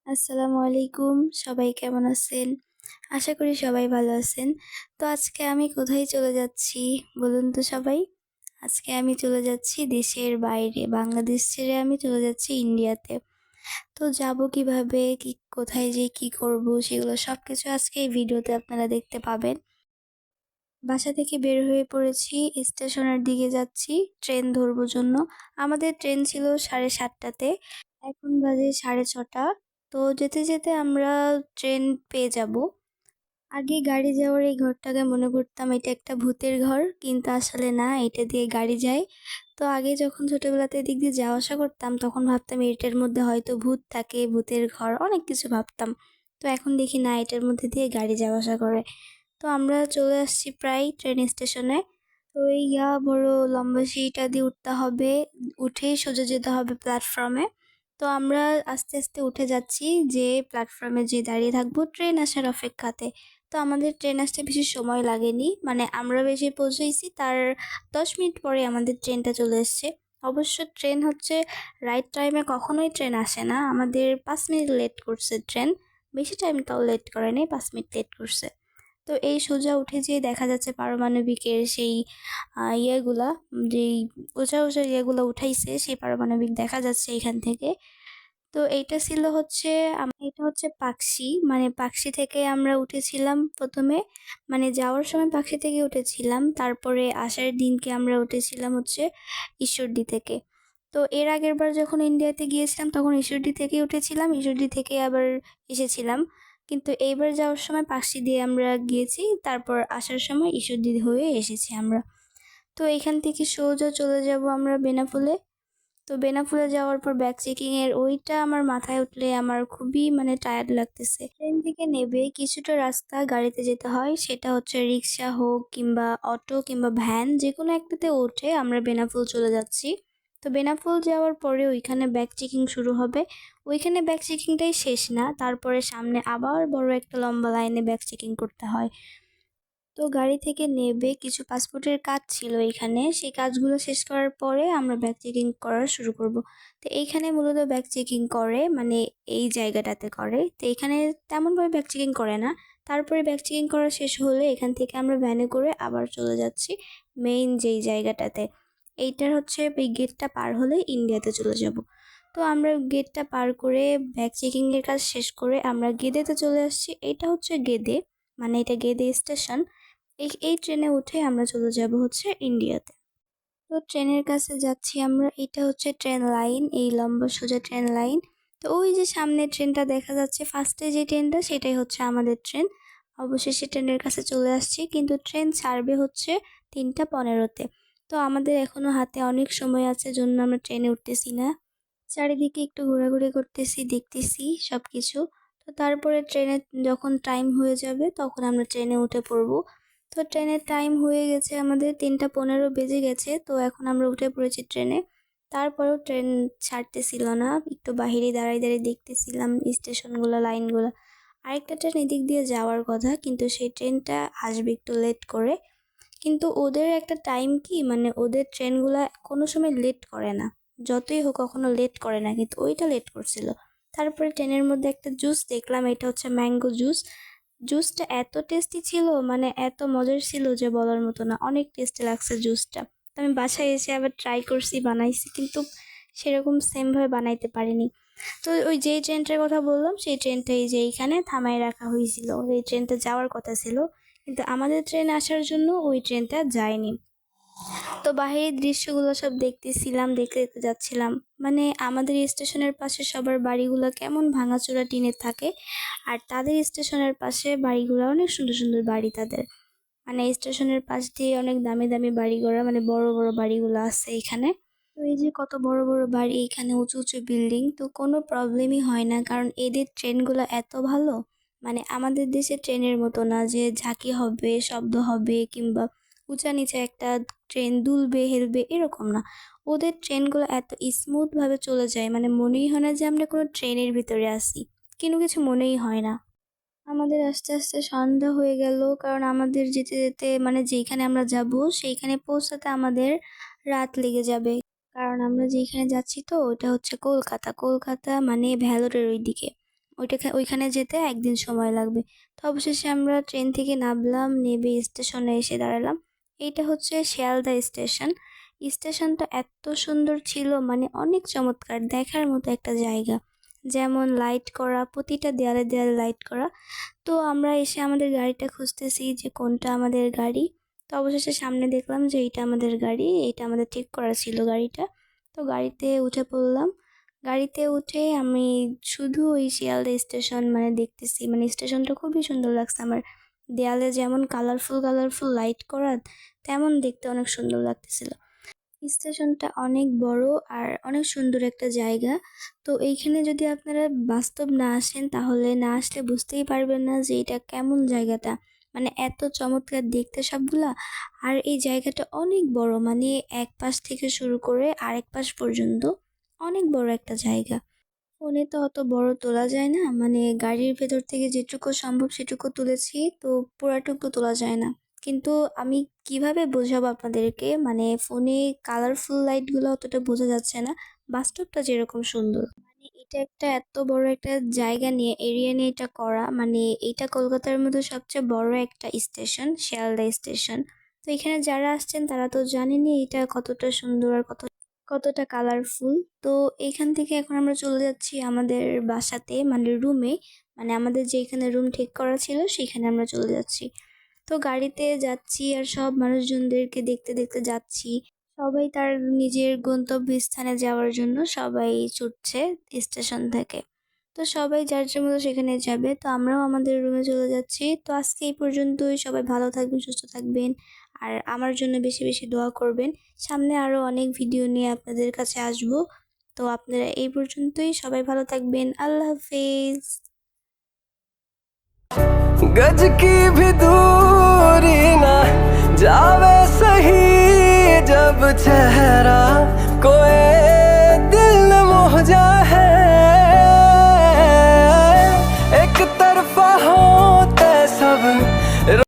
আসসালামু আলাইকুম। সবাই কেমন আছেন? আশা করি সবাই ভালো আছেন। তো আজকে আমি কোথায় চলে যাচ্ছি বলুন তো সবাই? আজকে আমি চলে যাচ্ছি দেশের বাইরে। বাংলাদেশ ছেড়ে আমি চলে যাচ্ছি ইন্ডিয়াতে। তো যাবো কিভাবে, কোথায় যেয়ে কি করব সেগুলো সবকিছু আজকে এই ভিডিওতে আপনারা দেখতে পাবেন। বাসা থেকে বের হয়ে পড়েছি, স্টেশনের দিকে যাচ্ছি ট্রেন ধরবো জন্য। আমাদের ট্রেন ছিল 7:30টাতে, এখন বাজে 6:30। তো যেতে যেতে আমরা ট্রেন পেয়ে যাব। আগে গাড়ি যাওয়ার এই ঘরটাকে মনে করতাম এটা একটা ভূতের ঘর, কিন্তু আসলে না, এটা দিয়ে গাড়ি যায়। তো আগে যখন ছোটবেলাতে এদিক দিয়ে যাওয়া আসা করতাম তখন ভাবতাম এটার মধ্যে হয়তো ভূত থাকে, ভূতের ঘর, অনেক কিছু ভাবতাম। তো এখন দেখি না, এটার মধ্যে দিয়ে গাড়ি যাওয়া আসা করে। তো আমরা চলে আসছি প্রায় ট্রেন স্টেশনে। তো এই বড় লম্বা সিঁড়িটা দিয়ে উঠতে হবে, উঠেই সোজা যেতে হবে প্ল্যাটফর্মে। তো আমরা আস্তে আস্তে উঠে যাচ্ছি, যে প্ল্যাটফর্মে যে দাঁড়িয়ে থাকবো ট্রেন আসার অপেক্ষাতে। তো আমাদের ট্রেন আসতে বেশি সময় লাগেনি, মানে আমরা বেশি পৌঁছেছি তার 10 মিনিট পরে আমাদের ট্রেনটা চলে এসছে। অবশ্য ট্রেন হচ্ছে রাইট টাইমে কখনোই ট্রেন আসে না, আমাদের 5 মিনিট লেট করছে ট্রেন। বেশি টাইম তাও লেট করে নাই, 5 মিনিট লেট করছে। তো এই সোজা উঠে যেয়ে দেখা যাচ্ছে পারমাণবিকের সেই ইয়েগুলা, যেই ওঝা ওঝা ইয়েগুলো উঠাইছে, সেই পারমাণবিক দেখা যাচ্ছে এখান থেকে। তো এইটা ছিল হচ্ছে এটা হচ্ছে পাকশি, মানে পাকশি থেকে আমরা উঠেছিলাম প্রথমে। মানে যাওয়ার সময় পাকশি থেকে উঠেছিলাম, তারপরে আসার দিনকে আমরা উঠেছিলাম হচ্ছে ঈশ্বরদী থেকে। তো এর আগের বার যখন ইন্ডিয়াতে গিয়েছিলাম তখন ঈশ্বরদী থেকে উঠেছিলাম, ঈশ্বরদী থেকে আবার এসেছিলাম। কিন্তু এইবার যাওয়ার সময় পাকশি দিয়ে আমরা গিয়েছি, তারপর আসার সময় ঈশ্বরদী হয়ে এসেছি আমরা। তো এখান থেকে সোজা চলে যাব আমরা বেনাপোলে। তো বেনাপোলে যাওয়ার পর ব্যাগ চেকিং এর ওইটা আমার মাথায় উঠলে আমার খুবই মানে টায়ার্ড লাগতেছে। ট্রেন থেকে নেবে কিছুটা রাস্তা গাড়িতে যেতে হয়, সেটা হচ্ছে রিক্সা হোক কিংবা অটো কিংবা ভ্যান, যে কোনো একটাতে উঠে আমরা বেনাপোল চলে যাচ্ছি। তো বেনাপোল যাওয়ার পরে ওইখানে ব্যাগ চেকিং শুরু হবে। ওইখানে ব্যাগ চেকিংটাই শেষ না, তারপরে সামনে আবার বড় একটা লম্বা লাইনে ব্যাগ চেকিং করতে হয়। তো গাড়ি থেকে নেবে কিছু পাসপোর্টের কাজ ছিল এখানে, সেই কাজগুলো শেষ করার পরে আমরা ব্যাগ চেকিং করা শুরু করব। তো এইখানে মূলত ব্যাগ চেকিং করে, মানে এই জায়গাটাতে করে। তো এখানে তেমনভাবে ব্যাগ চেকিং করে না। তারপরে ব্যাগ চেকিং করা শেষ হলে এখান থেকে আমরা ভ্যানে করে আবার চলে যাচ্ছি মেইন যেই জায়গাটাতে। এইটার হচ্ছে এই গেটটা পার হলে ইন্ডিয়াতে চলে যাব। তো আমরা গেটটা পার করে ব্যাগ চেকিংয়ের কাজ শেষ করে আমরা গেদেতে চলে আসছি। এটা হচ্ছে গেদে, মানে এটা গেদে স্টেশন। এই ট্রেনে উঠে আমরা চলে যাব হচ্ছে ইন্ডিয়াতে। তো ট্রেনের কাছে যাচ্ছি আমরা, এটা হচ্ছে ট্রেন লাইন, এই লম্বা সোজা ট্রেন লাইন। তো ওই যে সামনে ট্রেনটা দেখা যাচ্ছে, ফার্স্টে যে ট্রেনটা সেটাই হচ্ছে আমাদের ট্রেন। অবশেষে ট্রেনের কাছে চলে আসছি, কিন্তু ট্রেন ছাড়বে হচ্ছে 3টা 15-তে। তো আমাদের এখনো হাতে অনেক সময় আছে, জন্য আমরা ট্রেনে উঠতেছি না। চারিদিকে একটু ঘোরাঘুরি করতেছি, দেখতেছি সবকিছু। তো তারপরে ট্রেনে যখন টাইম হয়ে যাবে তখন আমরা ট্রেনে উঠে পড়বো। তো ট্রেনের টাইম হয়ে গেছে, আমাদের 3টা 15 বেজে গেছে। তো এখন আমরা উঠে পড়েছি ট্রেনে। তারপরেও ট্রেন ছাড়তেছিল না, একটু বাহিরে দাঁড়ায় দাঁড়িয়ে দেখতেছিলাম স্টেশনগুলো, লাইনগুলো। আরেকটা ট্রেন এদিক দিয়ে যাওয়ার কথা, কিন্তু সেই ট্রেনটা আসবে একটু লেট করে। কিন্তু ওদের একটা টাইম কি, মানে ওদের ট্রেনগুলা কোনো সময় লেট করে না, যতই হোক কখনো লেট করে না, কিন্তু ওইটা লেট করছিল। তারপরে ট্রেনের মধ্যে একটা জুস দেখলাম, এটা হচ্ছে ম্যাঙ্গো জুস। জুসটা এত টেস্টি ছিল, মানে এত মজার ছিল যে বলার মতো না, অনেক টেস্টি লাগছে জুসটা। তো আমি বাসায় এসে আবার ট্রাই করছি, বানাইছি, কিন্তু সেরকম সেমভাবে বানাইতে পারিনি। তো ওই যেই ট্রেনটার কথা বললাম সেই ট্রেনটা এই যে এইখানে থামায় রাখা হয়েছিল, এই ট্রেনটা যাওয়ার কথা ছিল, কিন্তু আমাদের ট্রেন আসার জন্য ওই ট্রেনটা যায়নি। তো বাহিরের দৃশ্যগুলো সব দেখতেছিলাম, দেখতে দেখতে যাচ্ছিলাম। মানে আমাদের স্টেশনের পাশে সবার বাড়িগুলো কেমন ভাঙাচোরা টিনের থাকে, আর তাদের স্টেশনের পাশে বাড়িগুলো অনেক সুন্দর সুন্দর বাড়ি তাদের। মানে স্টেশনের পাশ দিয়ে অনেক দামি দামি বাড়িঘর, মানে বড় বড় বাড়িগুলো আছে এখানে। তো এই যে কত বড় বড় বাড়ি, এখানে উঁচু উঁচু বিল্ডিং, তো কোনো প্রবলেমই হয় না, কারণ এদের ট্রেনগুলো এত ভালো। মানে আমাদের দেশে ট্রেনের মতো না যে ঝাঁকি হবে, শব্দ হবে, কিংবা উঁচা নিচে একটা ট্রেন দুলবে হেলবে, এরকম না। ওদের ট্রেনগুলো এত স্মুথ ভাবে চলে যায়, মানে মনেই হয় না যে আমরা কোনো ট্রেনের ভিতরে আছি, কিন্তু কিছু মনেই হয় না। আমাদের আস্তে আস্তে সন্ধ্যা হয়ে গেল, কারণ আমাদের যেতে যেতে মানে যেখানে আমরা যাব সেইখানে পৌঁছাতে আমাদের রাত লেগে যাবে। কারণ আমরা যেখানে যাচ্ছি তো ওটা হচ্ছে কলকাতা, কলকাতা মানে ভ্যালোরের ওইদিকে। ওইখানে যেতে একদিন সময় লাগবে। তো অবশেষে আমরা ট্রেন থেকে নামলাম, নেমে স্টেশনে এসে দাঁড়ালাম। এইটা হচ্ছে শিয়ালদা স্টেশন। স্টেশনটা এত সুন্দর ছিল, মানে অনেক চমৎকার, দেখার মতো একটা জায়গা। যেমন লাইট করা, প্রতিটা দেয়ালে দেয়ালে লাইট করা। তো আমরা এসে আমাদের গাড়িটা খুঁজতেছি যে কোনটা আমাদের গাড়ি। তো অবশেষে সামনে দেখলাম যে এইটা আমাদের গাড়ি, এইটা আমাদের ঠিক করা ছিল গাড়িটা। তো গাড়িতে উঠে পড়লাম। গাড়িতে উঠে আমি শুধু ওই শিয়ালদা স্টেশন মানে দেখতেছি, মানে স্টেশনটা খুবই সুন্দর লাগছে আমার। দেয়ালে যেমন কালারফুল কালারফুল লাইট করা, তেমন দেখতে অনেক সুন্দর লাগতেছিল। স্টেশনটা অনেক বড় আর অনেক সুন্দর একটা জায়গা। তো এইখানে যদি আপনারা বাস্তব না আসেন, তাহলে না আসলে বুঝতেই পারবেন না যে এটা কেমন জায়গাটা, মানে এত চমৎকার দেখতে সবগুলা। আর এই জায়গাটা অনেক বড়, মানে এক পাশ থেকে শুরু করে আরেক পাশ পর্যন্ত অনেক বড় একটা জায়গা। ফোনে তো অত বড় তোলা যায় না, মানে গাড়ির ভেতর থেকে যেটুকু সম্ভব সেটুকু তুলেছি, তো পুরাটুকু তোলা যায় না। কিন্তু আমি কিভাবে বোঝাবো আপনাদেরকে, মানে ফোনে কালারফুল লাইটগুলো অতটা বোঝা যাচ্ছে না, বাস্তবটা যেরকম সুন্দর। মানে এটা একটা এত বড় একটা জায়গা নিয়ে, এরিয়া নিয়ে এটা করা, মানে এটা কলকাতার মধ্যে সবচেয়ে বড় একটা স্টেশন, শিয়ালদা স্টেশন। তো এখানে যারা আসছেন তারা তো জানেনই এটা কতটা সুন্দর আর কতটা কালারফুল। তো এইখান থেকে এখন আমরা চলে যাচ্ছি আমাদের বাসাতে, মানে রুমে, মানে আমাদের যেখানে রুম ঠিক করা ছিল সেখানে আমরা চলে যাচ্ছি। তো গাড়িতে যাচ্ছি আর সব মানুষজনদেরকে দেখতে দেখতে যাচ্ছি। সবাই তার নিজের গন্তব্যস্থানে যাওয়ার জন্য সবাই ছুটছে স্টেশন থেকে। তো সবাই যার যার মতো সেখানে যাবে, তো আমরাও আমাদের রুমে চলে যাচ্ছি। তো আজকে এই পর্যন্তই, সবাই ভালো থাকবেন, সুস্থ থাকবেন, আর আমার জন্য বেশি বেশি দোয়া করবেন। সামনে আরো অনেক ভিডিও নিয়ে আপনাদের কাছে আসব। তো আপনারা এই পর্যন্তই, সবাই ভালো থাকবেন, আল্লাহ হাফেজ। गज की भी दूरी ना जावे सही, जब चेहरा कोई